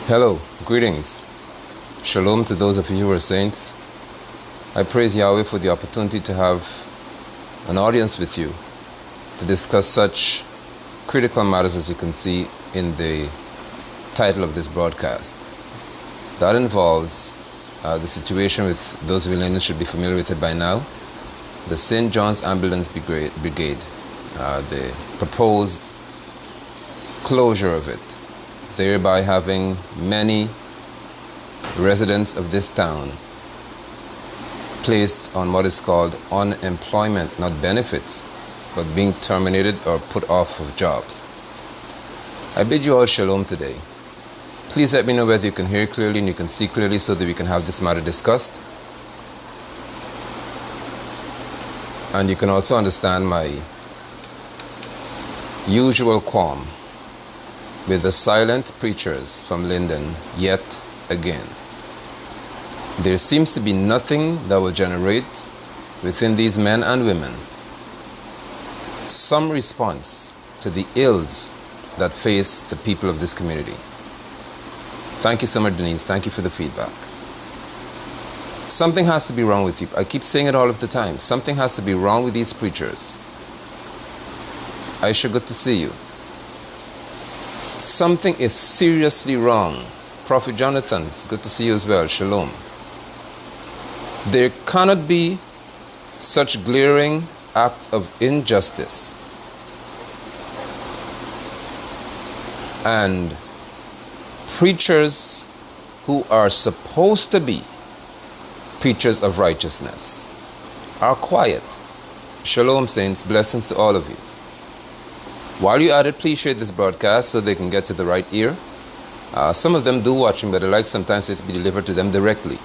Hello, greetings. Shalom to those of you who are saints. I praise Yahweh for the opportunity to have an audience with you to discuss such critical matters as you can see in the title of this broadcast. That involves the situation with those of you in Linden should be familiar with it by now. The St. John's Ambulance Brigade, the proposed closure of it, thereby having many residents of this town placed on what is called unemployment, not benefits, but being terminated or put off of jobs. I bid you all shalom today. Please let me know whether you can hear clearly and you can see clearly so that we can have this matter discussed. And you can also understand my usual qualm with the silent preachers from Linden yet again. There seems to be nothing that will generate within these men and women some response to the ills that face the people of this community. Thank you so much, Denise. Thank you for the feedback. Something has to be wrong with you. I keep saying it all of the time. Something has to be wrong with these preachers. Aisha, good to see you. Something is seriously wrong. Prophet Jonathan, it's good to see you as well. Shalom. There cannot be such glaring acts of injustice and preachers who are supposed to be preachers of righteousness are quiet. Shalom, saints. Blessings to all of you. While you're at it, please share this broadcast so they can get to the right ear. Some of them do watch me, but I like sometimes it to be delivered to them directly.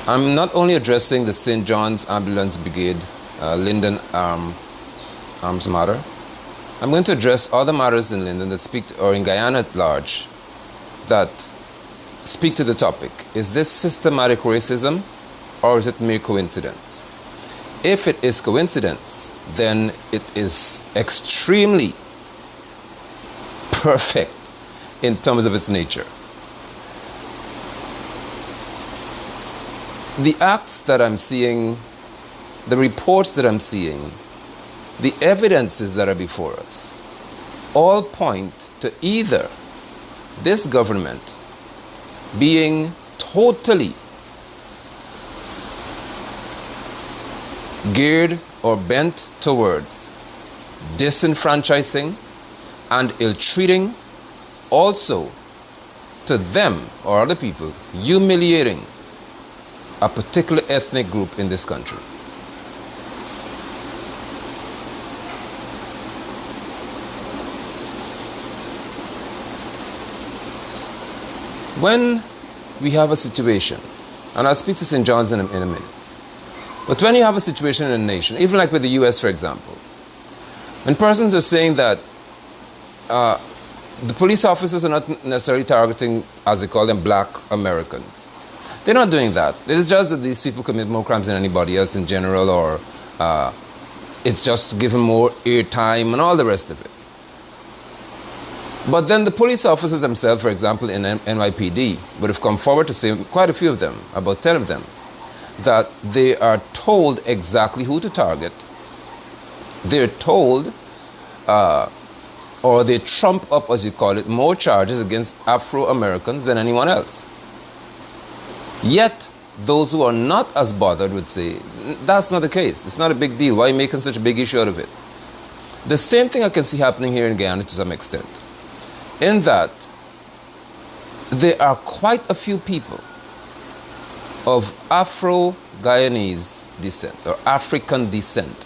I'm not only addressing the St. John's Ambulance Brigade, Linden Arms matter. I'm going to address other matters in Linden that speak to, or in Guyana at large, that speak to the topic. Is this systematic racism or is it mere coincidence? If it is coincidence, then it is extremely perfect in terms of its nature. The acts that I'm seeing, the reports that I'm seeing, the evidences that are before us, all point to either this government being totally geared or bent towards disenfranchising and ill-treating, also to them or other people, humiliating a particular ethnic group in this country. When we have a situation, and I'll speak to St. John's in a minute, but when you have a situation in a nation, even like with the US, for example, when persons are saying that the police officers are not necessarily targeting, as they call them, black Americans. They're not doing that. It is just that these people commit more crimes than anybody else in general, or it's just to give them more airtime and all the rest of it. But then the police officers themselves, for example, in NYPD, would have come forward to say, quite a few of them, about 10 of them, that they are told exactly who to target. They're told, or they trump up, as you call it, more charges against Afro-Americans than anyone else. Yet, those who are not as bothered would say, that's not the case. It's not a big deal. Why are you making such a big issue out of it? The same thing I can see happening here in Guyana to some extent, in that there are quite a few people of Afro-Guyanese descent or African descent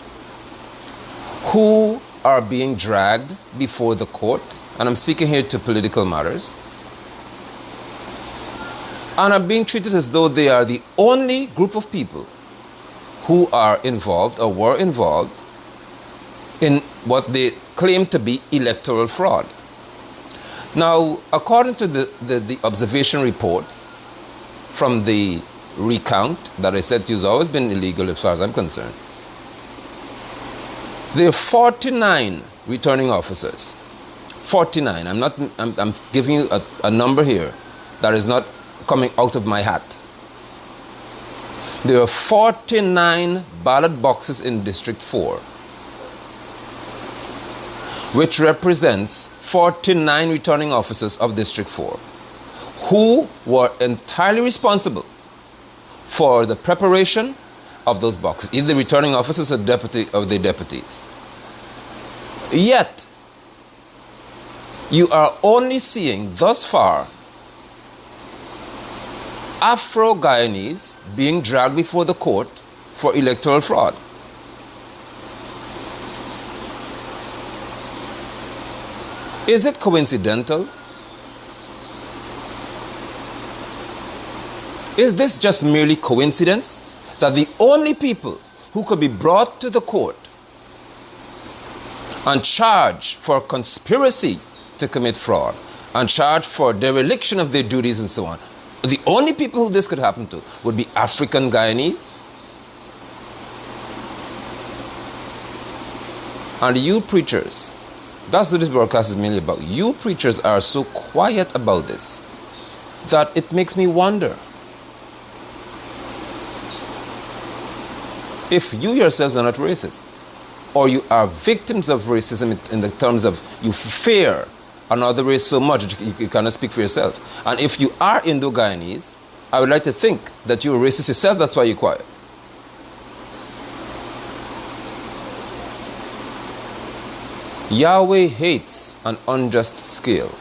who are being dragged before the court, and I'm speaking here to political matters, and are being treated as though they are the only group of people who are involved or were involved in what they claim to be electoral fraud. Now, according to the observation reports from the recount that I said to you has always been illegal as far as I'm concerned, there are 49 returning officers. 49. I'm giving you a number here that is not coming out of my hat. There are 49 ballot boxes in District 4, which represents 49 returning officers of District 4, who were entirely responsible for the preparation of those boxes, either returning officers or the deputies. Yet, you are only seeing thus far Afro-Guyanese being dragged before the court for electoral fraud. Is it coincidental? Is this just merely coincidence that the only people who could be brought to the court and charged for conspiracy to commit fraud and charged for dereliction of their duties and so on, the only people who this could happen to would be African Guyanese? And you preachers, that's what this broadcast is mainly about. You preachers are so quiet about this that it makes me wonder if you yourselves are not racist, or you are victims of racism in the terms of you fear another race so much that you cannot speak for yourself. And if you are Indo-Guyanese, I would like to think that you're racist yourself, that's why you're quiet. Yahweh hates an unjust scale.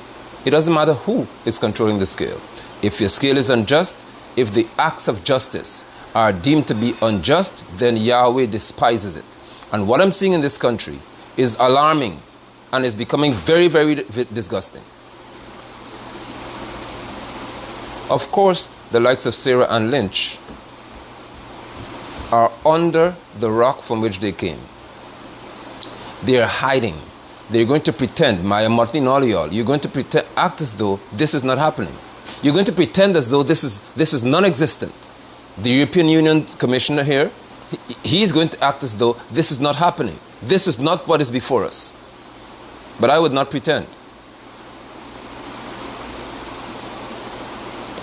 It doesn't matter who is controlling the scale. If your scale is unjust, if the acts of justice are deemed to be unjust, then Yahweh despises it. And what I'm seeing in this country is alarming and is becoming very, very disgusting. Of course, the likes of Sarah and Lynch are under the rock from which they came. They are hiding. They're going to pretend, Maya Martin, all y'all, you're going to act as though this is not happening. You're going to pretend as though this is non-existent. The European Union Commissioner here, he's going to act as though this is not happening. This is not what is before us. But I would not pretend.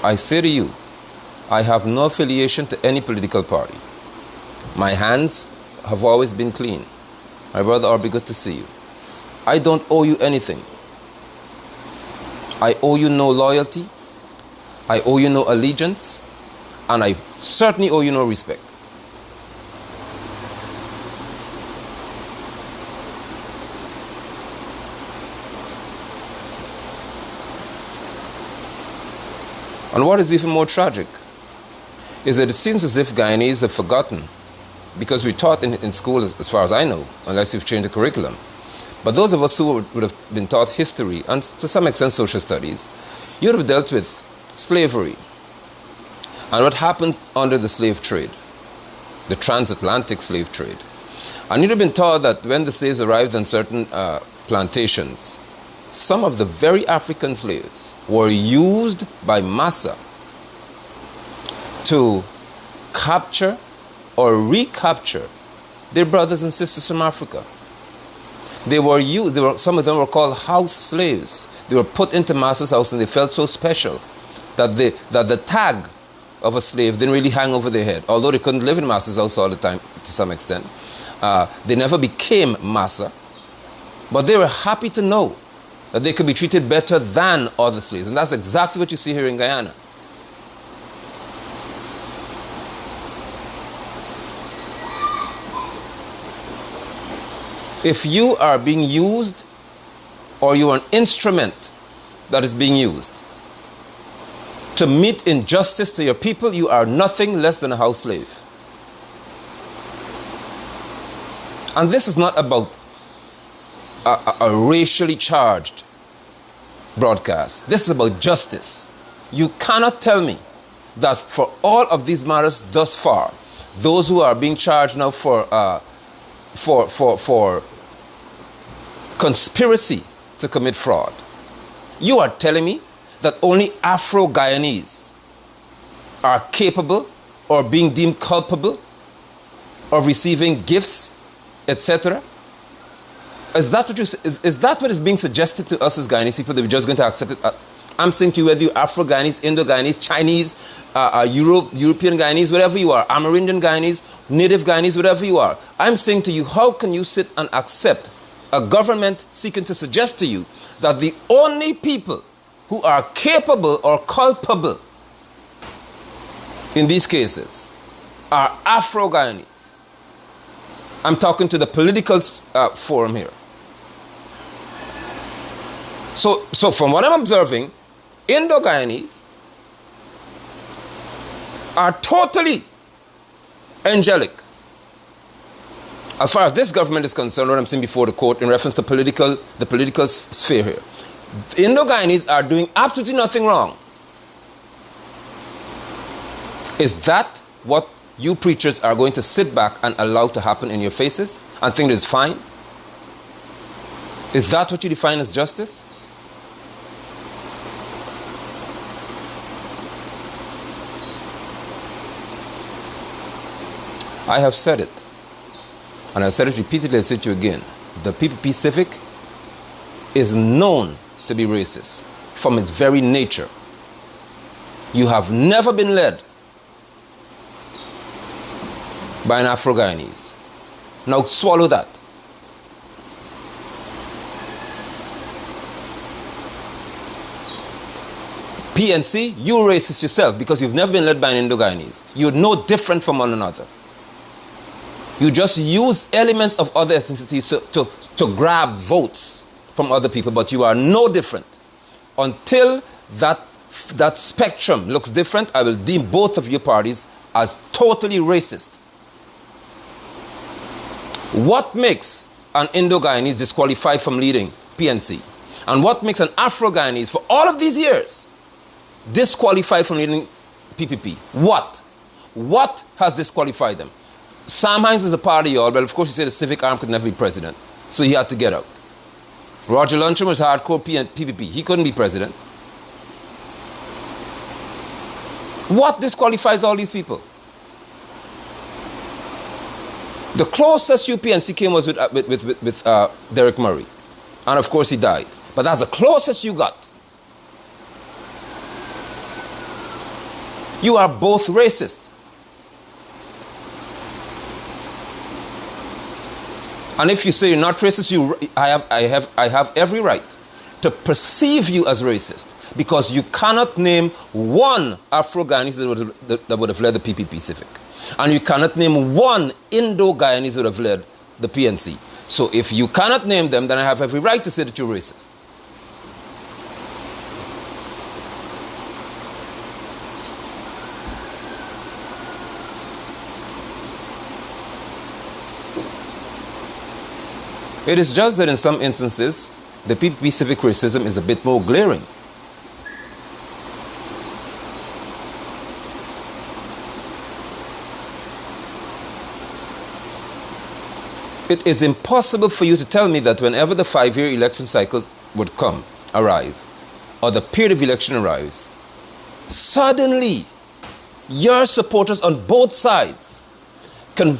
I say to you, I have no affiliation to any political party. My hands have always been clean. My brother Arby, good to see you. I don't owe you anything. I owe you no loyalty. I owe you no allegiance. And I certainly owe you no respect. And what is even more tragic is that it seems as if Guyanese have forgotten, because we taught in school, as far as I know, unless you've changed the curriculum. But those of us who would have been taught history and to some extent social studies, you would have dealt with slavery and what happened under the slave trade, the transatlantic slave trade. And you'd have been taught that when the slaves arrived on certain plantations, some of the very African slaves were used by Massa to capture or recapture their brothers and sisters from Africa. They were used, some of them were called house slaves. They were put into Massa's house and they felt so special that the tag of a slave didn't really hang over their head. Although they couldn't live in Massa's house all the time to some extent. They never became Massa, but they were happy to know that they could be treated better than other slaves. And that's exactly what you see here in Guyana. If you are being used, or you are an instrument that is being used to meet injustice to your people, you are nothing less than a house slave. And this is not about a racially charged broadcast. This is about justice. You cannot tell me that for all of these matters thus far, those who are being charged now for conspiracy to commit fraud, you are telling me that only Afro-Guyanese are capable or being deemed culpable of receiving gifts, etc.? Is that what is that what is being suggested to us as Guyanese people, that we're just going to accept it? I'm saying to you, whether you're Afro-Guyanese, Indo-Guyanese, Chinese, European Guyanese, whatever you are, Amerindian Guyanese, Native Guyanese, whatever you are, I'm saying to you, how can you sit and accept a government seeking to suggest to you that the only people who are capable or culpable in these cases are Afro-Guyanese? I'm talking to the political forum here. So from what I'm observing, Indo-Guyanese are totally angelic. As far as this government is concerned, what I'm saying before the court in reference to the political sphere here, Indo-Guyanese are doing absolutely nothing wrong. Is that what you preachers are going to sit back and allow to happen in your faces and think it is fine? Is that what you define as justice? I have said it, and I've said it repeatedly. I say it to you again. The PPP Civic is known to be racist from its very nature. You have never been led by an Afro-Guyanese. Now swallow that. PNC, you racist yourself because you've never been led by an Indo-Guyanese. You're no different from one another. You just use elements of other ethnicities to grab votes from other people, but you are no different. Until that spectrum looks different, I will deem both of your parties as totally racist. What makes an Indo-Guyanese disqualified from leading PNC? And what makes an Afro-Guyanese for all of these years disqualified from leading PPP? What? What has disqualified them? Sam Hines was a part of y'all, but of course he said the civic arm could never be president, so he had to get out. Roger Luncheon was hardcore PPP. He couldn't be president. What disqualifies all these people? The closest UPNC came was with Derek Murray. And of course he died. But that's the closest you got. You are both racist. And if you say you're not racist, I have every right to perceive you as racist, because you cannot name one Afro-Guyanese that would have led the PPP Civic. And you cannot name one Indo-Guyanese that would have led the PNC. So if you cannot name them, then I have every right to say that you're racist. It is just that in some instances, the PPP civic racism is a bit more glaring. It is impossible for you to tell me that whenever the 5-year election cycles would arrive, or the period of election arrives, suddenly your supporters on both sides can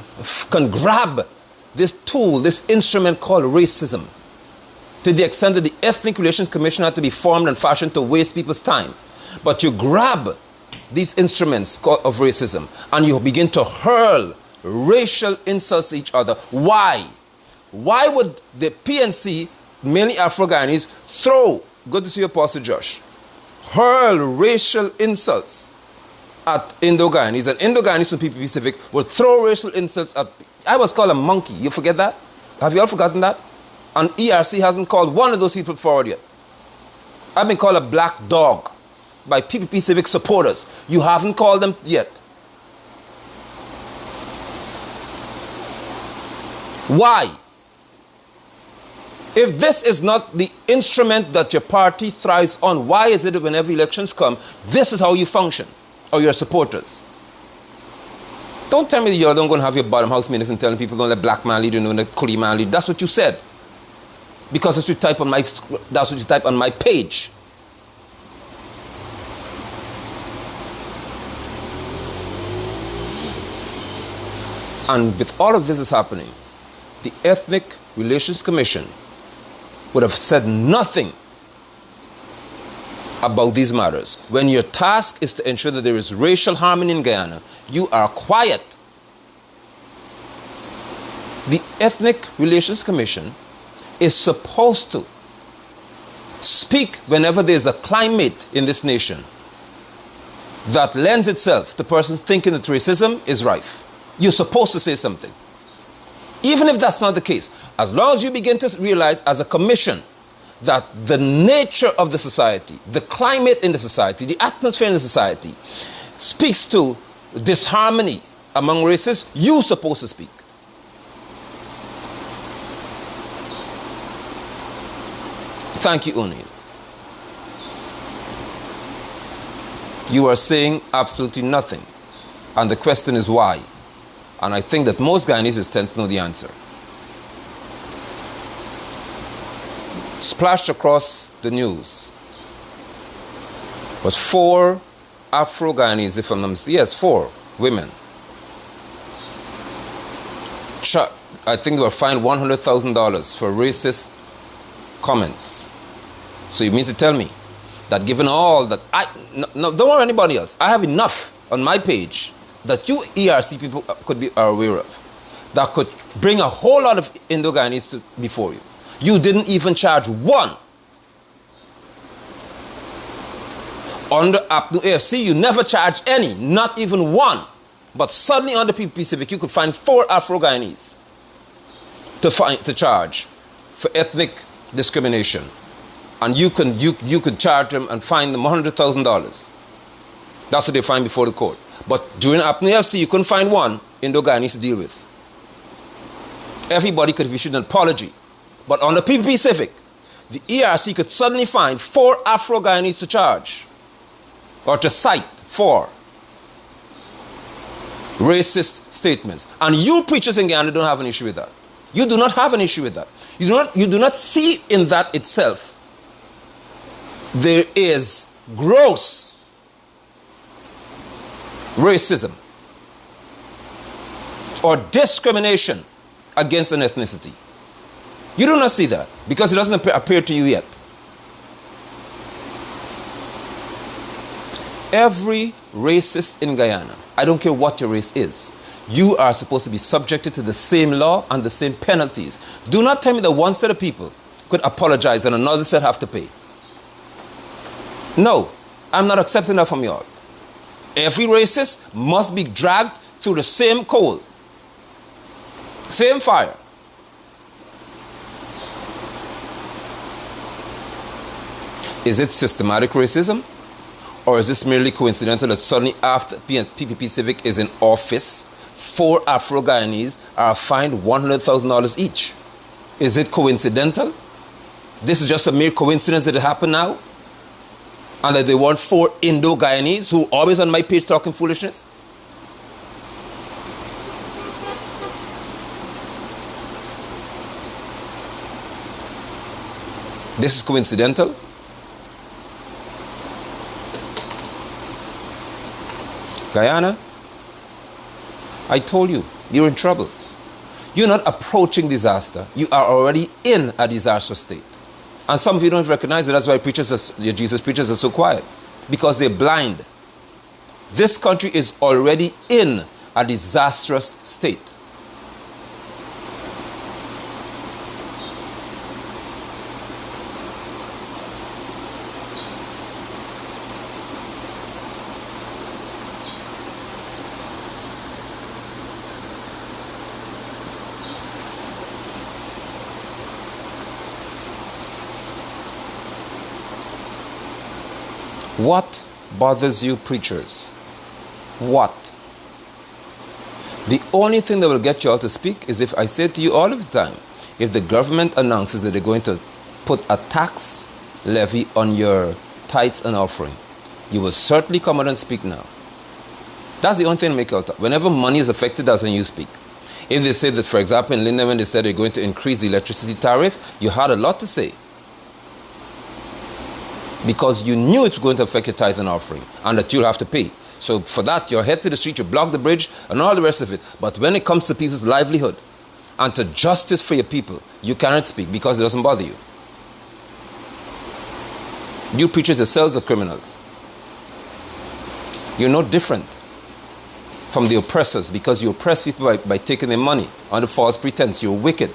grab this tool, this instrument called racism, to the extent that the Ethnic Relations Commission had to be formed and fashioned to waste people's time. But you grab these instruments of racism and you begin to hurl racial insults at each other. Why? Why would the PNC, mainly Afro-Guyanese, good to see you, Apostle Josh, hurl racial insults at Indo-Guyanese, and Indo-Guyanese from PPP Civic would throw racial insults at... I was called a monkey. You forget that? Have you all forgotten that? And ERC hasn't called one of those people forward yet. I've been called a black dog by PPP Civic supporters. You haven't called them yet. Why? If this is not the instrument that your party thrives on, why is it that whenever elections come, this is how you function, or your supporters? Don't tell me that you don't go and have your bottom house meetings and telling people don't let black man lead, you don't let Kuri man lead. That's what you said. Because that's what you type on my page. And with all of this is happening, the Ethnic Relations Commission would have said nothing about these matters. When your task is to ensure that there is racial harmony in Guyana, you are quiet. The Ethnic Relations Commission is supposed to speak whenever there's a climate in this nation that lends itself to persons thinking that racism is rife. You're supposed to say something. Even if that's not the case, as long as you begin to realize as a commission that the nature of the society, the climate in the society, the atmosphere in the society speaks to disharmony among races, you're supposed to speak. Thank you, O'Neill. You are saying absolutely nothing. And the question is why? And I think that most Guyanese tend to know the answer. Splashed across the news was 4 Afro-Guyanese, if I'm not mistaken. Yes, 4 women. I think they were fined $100,000 for racist comments. So you mean to tell me that given all that, no, don't worry anybody else. I have enough on my page that you ERC people are aware of that could bring a whole lot of Indo-Guyanese before you. You didn't even charge one. Under APNU AFC, you never charged any, not even one. But suddenly under PPP Civic, you could find 4 Afro-Guyanese to charge for ethnic discrimination. And you could charge them and fine them $100,000. That's what they find before the court. But during APNU AFC, you couldn't find one Indo-Guyanese to deal with. Everybody could have issued an apology. But on the PPP Civic, the ERC could suddenly find 4 Afro-Guyanese to charge or to cite for racist statements. And you preachers in Guyana don't have an issue with that. You do not have an issue with that. You do not see in that itself there is gross racism or discrimination against an ethnicity. You do not see that because it doesn't appear to you yet. Every racist in Guyana, I don't care what your race is, you are supposed to be subjected to the same law and the same penalties. Do not tell me that one set of people could apologize and another set have to pay. No, I'm not accepting that from y'all. Every racist must be dragged through the same coal, same fire. Is it systematic racism? Or is this merely coincidental that suddenly after PPP Civic is in office, 4 Afro-Guyanese are fined $100,000 each? Is it coincidental? This is just a mere coincidence that it happened now? And that they want 4 Indo-Guyanese who are always on my page talking foolishness? This is coincidental? Guyana, I told you, you're in trouble. You're not approaching disaster. You are already in a disastrous state. And some of you don't recognize it. That's why your Jesus preachers are so quiet. Because they're blind. This country is already in a disastrous state. What bothers you preachers? What? The only thing that will get you all to speak is if I say to you all of the time, if the government announces that they're going to put a tax levy on your tithes and offering, you will certainly come out and speak now. That's the only thing to make you all talk. Whenever money is affected, that's when you speak. If they say that, for example, in Linden, when they said they're going to increase the electricity tariff, you had a lot to say. Because you knew it was going to affect your tithe and offering and that you'll have to pay. So for that, you'll head to the street, you block the bridge and all the rest of it. But when it comes to people's livelihood and to justice for your people, you cannot speak because it doesn't bother you. You preachers yourselves are criminals. You're no different from the oppressors because you oppress people by taking their money under false pretense. You're wicked.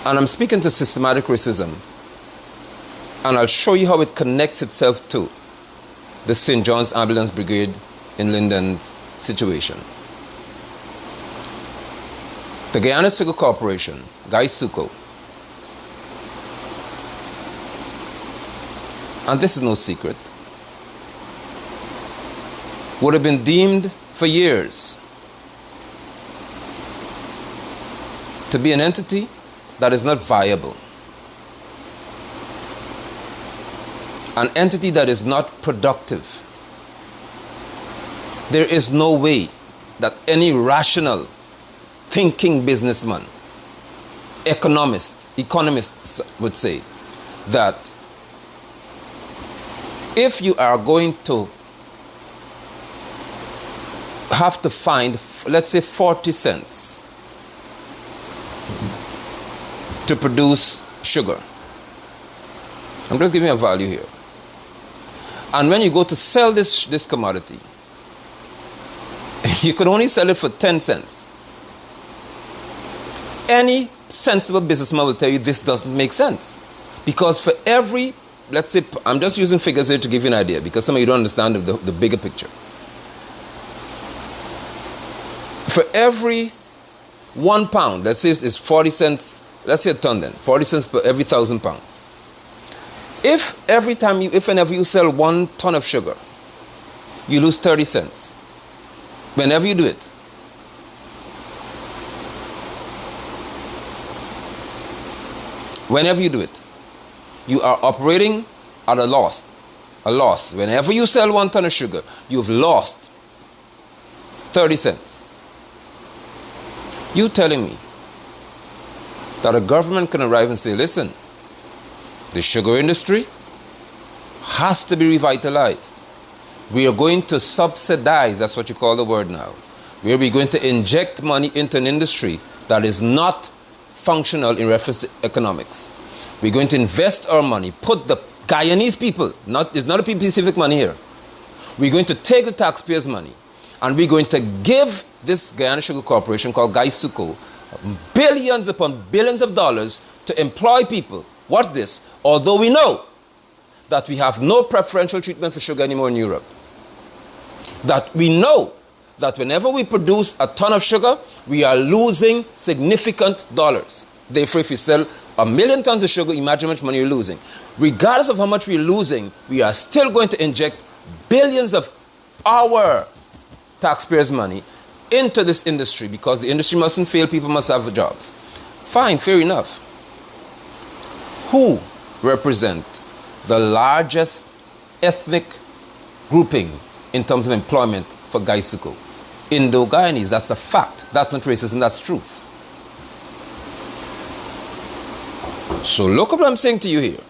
And I'm speaking to systematic racism. And I'll show you how it connects itself to the St. John's Ambulance Brigade in Linden's situation. The Guyana Sugar Corporation, GuySuco, and this is no secret, would have been deemed for years to be an entity that is not viable, an entity that is not productive. There is no way that any rational thinking businessman, economists would say that if you are going to have to find, let's say, 40 cents to produce sugar, I'm just giving you a value here. And when you go to sell this commodity, you could only sell it for 10 cents. Any sensible businessman will tell you this doesn't make sense. Because for every, let's say, I'm just using figures here to give you an idea because some of you don't understand the bigger picture. For every 1 pound, let's say it's 40 cents, let's say a ton then, 40 cents per every 1,000 pounds. If whenever you sell 1 ton of sugar, you lose 30 cents. Whenever you do it. Whenever you do it, you are operating at a loss. Whenever you sell 1 ton of sugar, you've lost 30 cents. You telling me that a government can arrive and say, listen, the sugar industry has to be revitalized. We are going to subsidize, that's what you call the word now. We are going to inject money into an industry that is not functional in reference to economics. We're going to invest our money, put the Guyanese people, it's not a people-specific money here. We're going to take the taxpayers' money and we're going to give this Guyana Sugar Corporation called GuySuco billions upon billions of dollars to employ people. What's this? Although we know that we have no preferential treatment for sugar anymore in Europe. That we know that whenever we produce a ton of sugar, we are losing significant dollars. Therefore, if you sell 1 million tons of sugar, imagine how much money you're losing. Regardless of how much we're losing, we are still going to inject billions of our taxpayers' money into this industry because the industry mustn't fail, people must have jobs. Fine, fair enough. Who represent the largest ethnic grouping in terms of employment for GuySuco? Indo-Guyanese, that's a fact. That's not racism, that's truth. So look at what I'm saying to you here.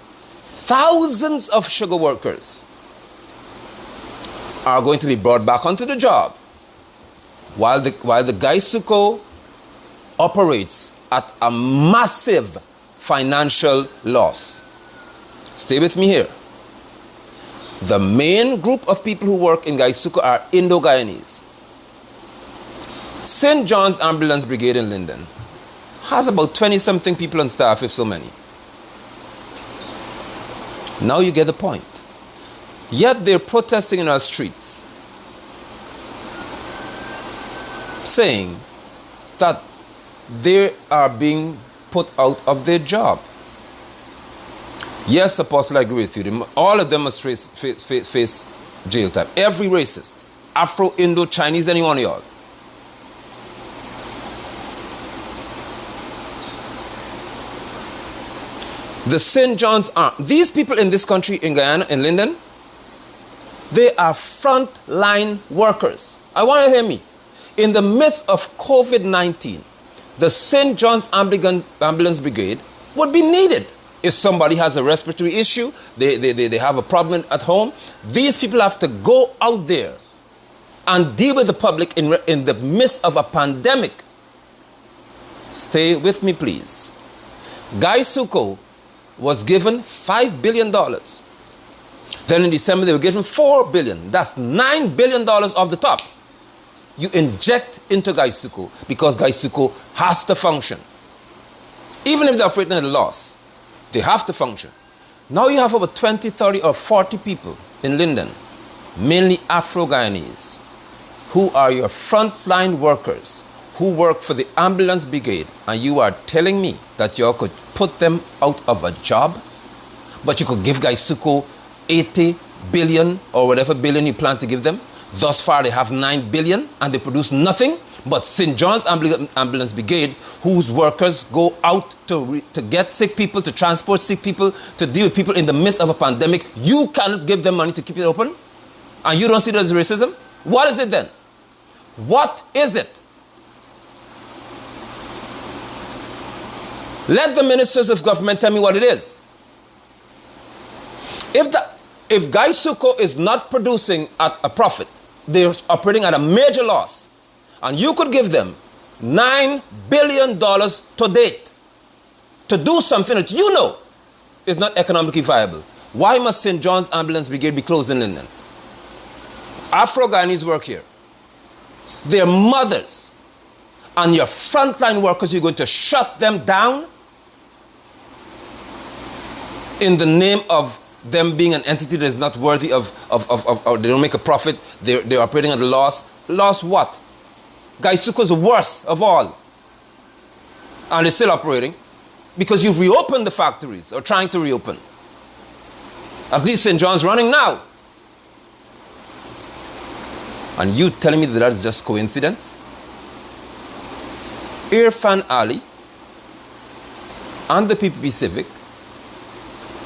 Thousands of sugar workers are going to be brought back onto the job while the GuySuco operates at a massive financial loss. Stay with me here. The main group of people who work in GuySuco are Indo-Guyanese. St. John's Ambulance Brigade in Linden has about 20-something people on staff, if so many. Now you get the point. Yet they're protesting in our streets, saying that they are being put out of their job. Yes, Apostle, I agree with you. All of them must face jail time. Every racist, Afro, Indo, Chinese, any one of y'all. The St. John's Arm, these people in this country, in Guyana, in Linden, they are frontline workers. I want to hear me. In the midst of COVID-19, the St. John's Ambulance Brigade would be needed. If somebody has a respiratory issue, they have a problem at home, these people have to go out there and deal with the public in the midst of a pandemic. Stay with me, please. Guy Suko was given $5 billion. Then in December, they were given $4 billion. That's $9 billion off the top. You inject into Guy Suko because Guy Suko has to function. Even if they're operating at a loss, they have to function. Now you have over 20, 30, or 40 people in Linden, mainly Afro-Guyanese, who are your frontline workers, who work for the ambulance brigade, and you are telling me that you could put them out of a job, but you could give Guy Suko 80 billion or whatever billion you plan to give them. Thus far, they have 9 billion and they produce nothing. But St. John's Ambulance Brigade, whose workers go out to get sick people, to transport sick people, to deal with people in the midst of a pandemic, you cannot give them money to keep it open? And you don't see that as racism? What is it then? What is it? Let the ministers of government tell me what it is. If Guy Suko is not producing at a profit, they're operating at a major loss, and you could give them $9 billion to date to do something that you know is not economically viable. Why must St. John's Ambulance Brigade be closed in Linden? Afro-Guyanese work here. Their mothers and your frontline workers, you're going to shut them down in the name of them being an entity that is not worthy of they don't make a profit, they're operating at a loss. Loss what? Guy Suko is the worst of all. And it's still operating because you've reopened the factories, or trying to reopen. At least St. John's running now. And you telling me that is just coincidence? Irfan Ali and the PPP Civic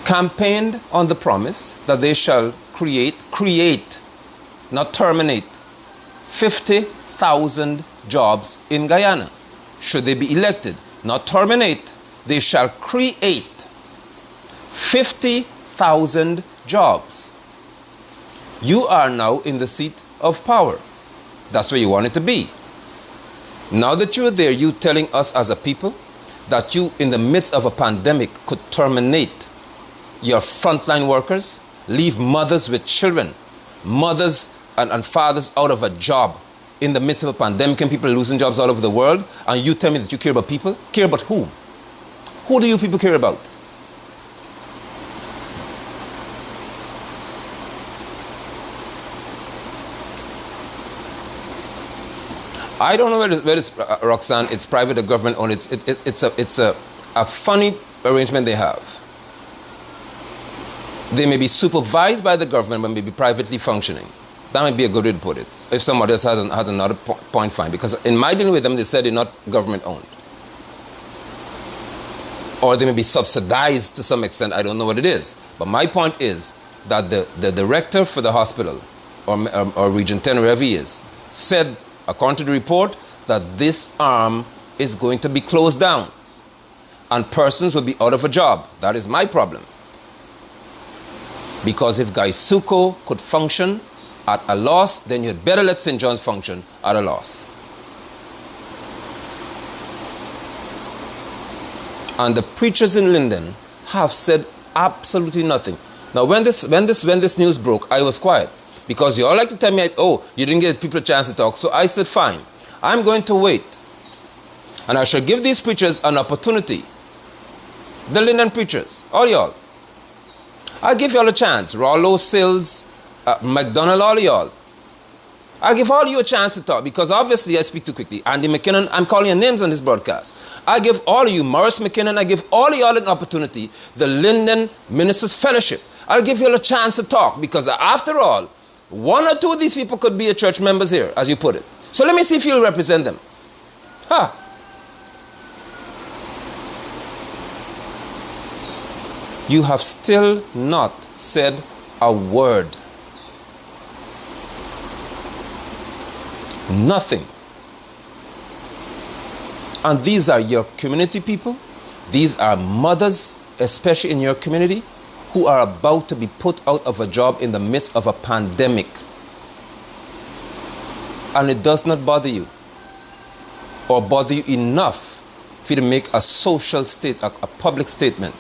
campaigned on the promise that they shall create, not terminate, 50,000 jobs in Guyana. Should they be elected, not terminate, they shall create 50,000 jobs. You are now in the seat of power. That's where you want it to be. Now that you're there, you telling us as a people that you, in the midst of a pandemic, could terminate your frontline workers, leave mothers with children, mothers and fathers out of a job in the midst of a pandemic, and people losing jobs all over the world, and you tell me that you care about people? Care about who? Who do you people care about? I don't know where it's Roxanne, it's private or government owned. It's a funny arrangement they have. They may be supervised by the government, but may be privately functioning. That might be a good way to put it. If somebody else has another point, fine. Because in my dealing with them, they said they're not government owned. Or they may be subsidized to some extent. I don't know what it is. But my point is that the director for the hospital, or Region 10, wherever he is, said, according to the report, that this arm is going to be closed down. And persons will be out of a job. That is my problem. Because if Guy Suko could function at a loss, then you'd better let St. John's function at a loss. And the preachers in Linden have said absolutely nothing. Now, when this news broke, I was quiet. Because you all like to tell me, oh, you didn't give people a chance to talk. So I said, fine, I'm going to wait. And I shall give these preachers an opportunity. The Linden preachers, all y'all. I'll give y'all a chance. Rollo, Sills, McDonald, all y'all. I'll give all you a chance to talk, because obviously I speak too quickly. Andy McKinnon, I'm calling your names on this broadcast. I give all of you, Morris McKinnon, I give all of y'all an opportunity. The Linden Ministers Fellowship, I'll give y'all a chance to talk, because after all, one or two of these people could be a church members here, as you put it. So let me see if you'll represent them. Ha! You have still not said a word. Nothing. And these are your community people. These are mothers, especially in your community, who are about to be put out of a job in the midst of a pandemic. And it does not bother you, or bother you enough for you to make a social a public statement.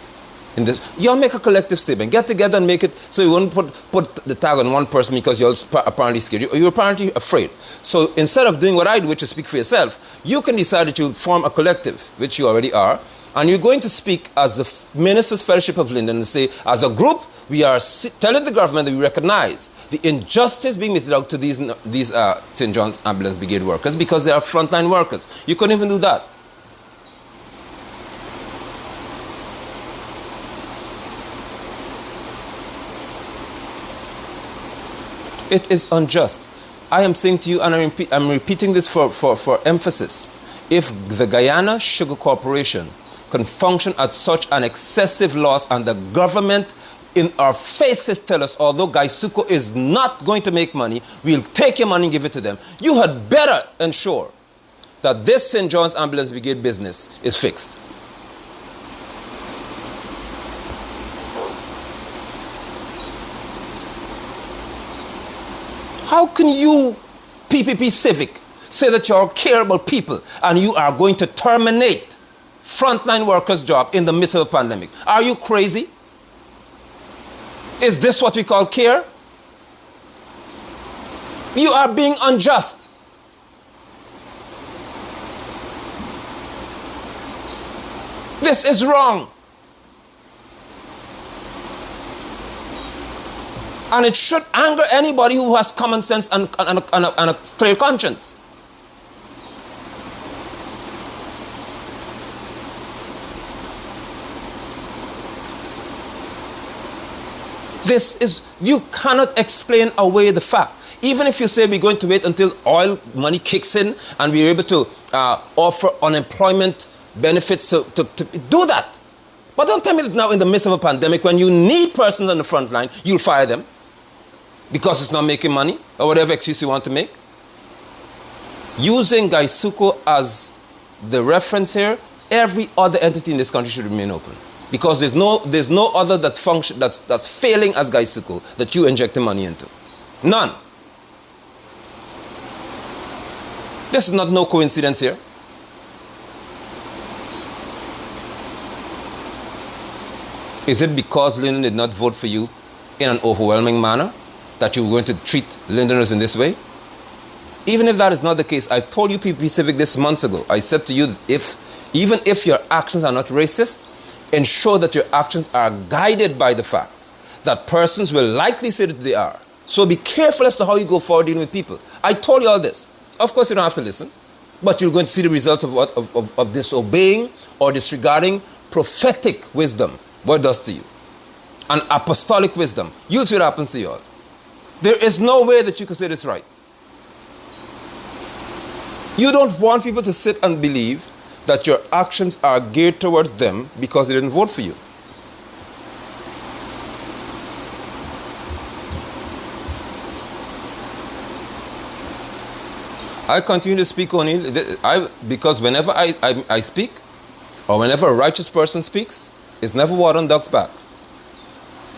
In this, y'all make a collective statement. Get together and make it so you won't put the tag on one person because you're apparently scared. You're apparently afraid. So instead of doing what I do, which is speak for yourself, you can decide that you form a collective, which you already are, and you're going to speak as the Ministers' Fellowship of Linden and say, as a group, we are telling the government that we recognize the injustice being meted out to these St. John's Ambulance Brigade workers because they are frontline workers. You couldn't even do that. It is unjust. I am saying to you, and I'm repeating this for emphasis. If the Guyana Sugar Corporation can function at such an excessive loss and the government in our faces tell us, although Gaisuco is not going to make money, we'll take your money and give it to them, you had better ensure that this St. John's Ambulance Brigade business is fixed. How can you, PPP Civic, say that you care about people and you are going to terminate frontline workers' job in the midst of a pandemic? Are you crazy? Is this what we call care? You are being unjust. This is wrong. And it should anger anybody who has common sense and a clear conscience. This is, you cannot explain away the fact. Even if you say we're going to wait until oil money kicks in and we're able to offer unemployment benefits to do that. But don't tell me that now in the midst of a pandemic when you need persons on the front line, you'll fire them because it's not making money or whatever excuse you want to make. Using Gaisuco as the reference here, every other entity in this country should remain open. Because there's no other that's failing as Gaisuco that you inject the money into. None. This is not no coincidence here. Is it because Linden did not vote for you in an overwhelming manner that you're going to treat Lindeners in this way? Even if that is not the case, I told you PPP Civic this months ago. I said to you that even if your actions are not racist, ensure that your actions are guided by the fact that persons will likely say that they are. So be careful as to how you go forward dealing with people. I told you all this. Of course you don't have to listen, but you're going to see the results of disobeying or disregarding prophetic wisdom. What it does to you. And apostolic wisdom. You'll see what happens to you all. There is no way that you can say this right. You don't want people to sit and believe that your actions are geared towards them because they didn't vote for you. I continue to speak only because whenever I speak, or whenever a righteous person speaks, it's never water on duck's back.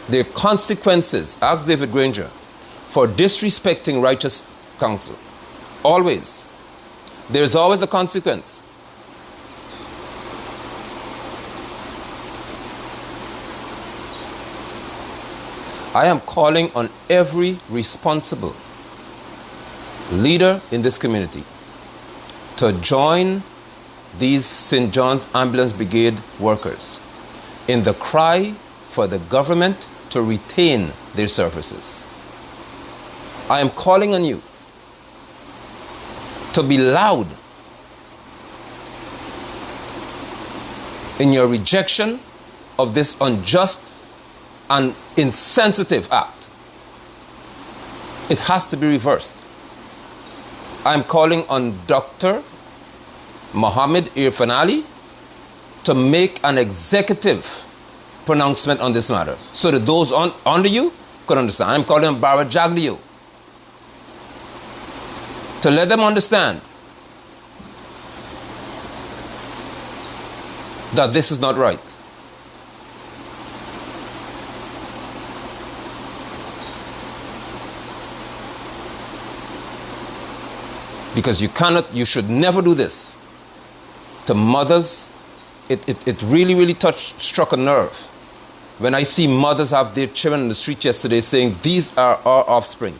There are consequences, ask David Granger, for disrespecting righteous counsel. Always. There's always a consequence. I am calling on every responsible leader in this community to join these St. John's Ambulance Brigade workers in the cry for the government to retain their services. I am calling on you to be loud in your rejection of this unjust and insensitive act. It has to be reversed. I am calling on Dr. Mohammed Irfan Ali to make an executive pronouncement on this matter so that those under you could understand. I'm calling on Barra Jaglio to let them understand that this is not right. Because you should never do this to mothers it really, really struck a nerve when I see mothers have their children in the street yesterday saying, these are our offspring.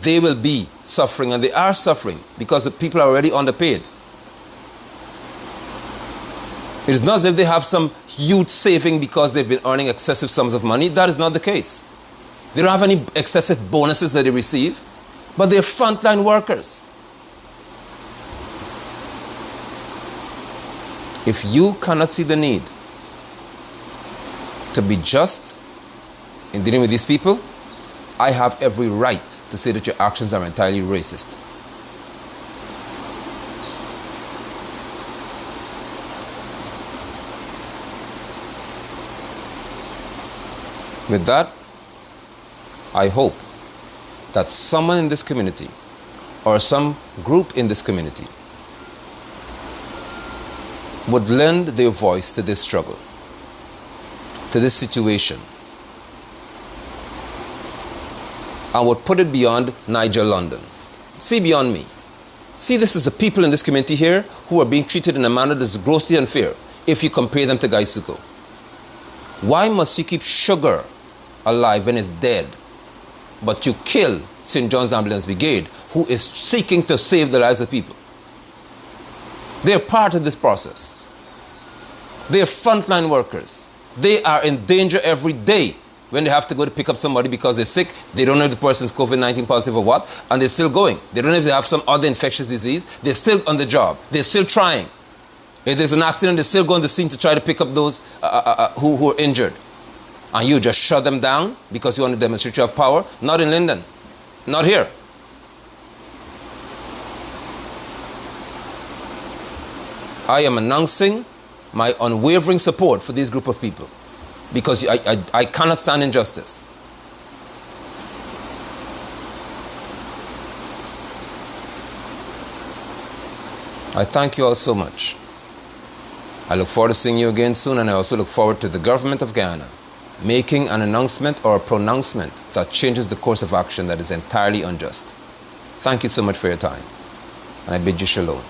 They will be suffering, and they are suffering because the people are already underpaid. It is not as if they have some huge saving because they've been earning excessive sums of money. That is not the case. They don't have any excessive bonuses that they receive, but they're frontline workers. If you cannot see the need to be just in dealing with these people, I have every right to say that your actions are entirely racist. With that, I hope that someone in this community or some group in this community would lend their voice to this struggle, to this situation, and would put it beyond Nigel London. See beyond me. See, this is the people in this community here who are being treated in a manner that is grossly unfair if you compare them to Gaisuko. Why must you keep sugar alive when it's dead, but you kill St. John's Ambulance Brigade, who is seeking to save the lives of people? They're part of this process. They're frontline workers. They are in danger every day when they have to go to pick up somebody because they're sick. They don't know if the person's COVID-19 positive or what, and they're still going. They don't know if they have some other infectious disease. They're still on the job. They're still trying. If there's an accident, they're still going to the scene to try to pick up those who are injured. And you just shut them down because you want to demonstrate you have power? Not in Linden. Not here. I am announcing my unwavering support for this group of people because I cannot stand injustice. I thank you all so much. I look forward to seeing you again soon, and I also look forward to the government of Guyana making an announcement or a pronouncement that changes the course of action that is entirely unjust. Thank you so much for your time, and I bid you shalom.